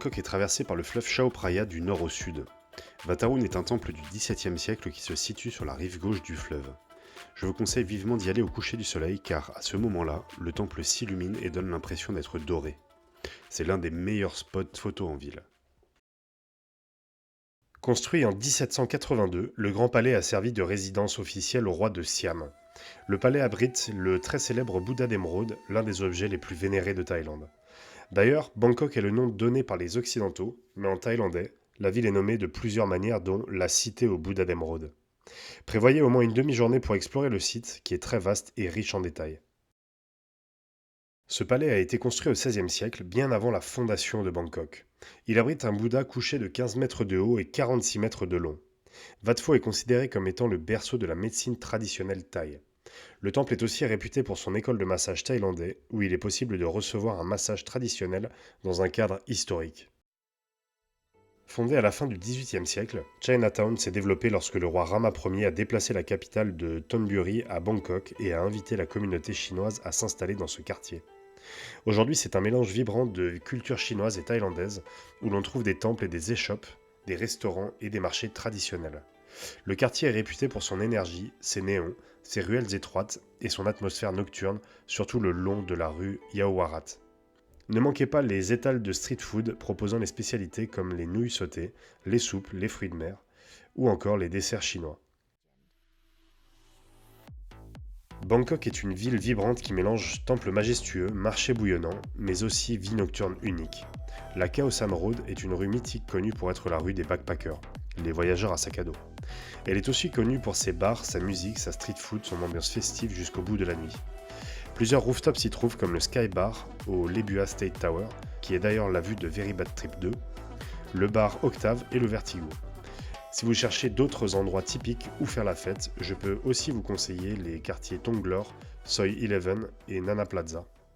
Bangkok est traversée par le fleuve Chao Phraya du nord au sud. Vataroun est un temple du XVIIe siècle qui se situe sur la rive gauche du fleuve. Je vous conseille vivement d'y aller au coucher du soleil car à ce moment-là, le temple s'illumine et donne l'impression d'être doré. C'est l'un des meilleurs spots photos en ville. Construit en 1782, le Grand Palais a servi de résidence officielle au roi de Siam. Le palais abrite le très célèbre Bouddha d'émeraude, l'un des objets les plus vénérés de Thaïlande. D'ailleurs, Bangkok est le nom donné par les Occidentaux, mais en thaïlandais, la ville est nommée de plusieurs manières dont la cité au Bouddha d'émeraude. Prévoyez au moins une demi-journée pour explorer le site, qui est très vaste et riche en détails. Ce palais a été construit au XVIe siècle, bien avant la fondation de Bangkok. Il abrite un Bouddha couché de 15 mètres de haut et 46 mètres de long. Wat Pho est considéré comme étant le berceau de la médecine traditionnelle thaï. Le temple est aussi réputé pour son école de massage thaïlandais, où il est possible de recevoir un massage traditionnel dans un cadre historique. Fondé à la fin du XVIIIe siècle, Chinatown s'est développé lorsque le roi Rama Ier a déplacé la capitale de Thonburi à Bangkok et a invité la communauté chinoise à s'installer dans ce quartier. Aujourd'hui, c'est un mélange vibrant de culture chinoise et thaïlandaise, où l'on trouve des temples et des échoppes, des restaurants et des marchés traditionnels. Le quartier est réputé pour son énergie, ses néons, ses ruelles étroites et son atmosphère nocturne, surtout le long de la rue Yaowarat. Ne manquez pas les étals de street food proposant les spécialités comme les nouilles sautées, les soupes, les fruits de mer ou encore les desserts chinois. Bangkok est une ville vibrante qui mélange temples majestueux, marchés bouillonnants, mais aussi vie nocturne unique. La Khao San Road est une rue mythique connue pour être la rue des backpackers, les voyageurs à sac à dos. Elle est aussi connue pour ses bars, sa musique, sa street food, son ambiance festive jusqu'au bout de la nuit. Plusieurs rooftops s'y trouvent comme le Sky Bar au Lebua State Tower, qui est d'ailleurs la vue de Very Bad Trip 2, le bar Octave et le Vertigo. Si vous cherchez d'autres endroits typiques où faire la fête, je peux aussi vous conseiller les quartiers Tonglor, Soi 11 et Nana Plaza.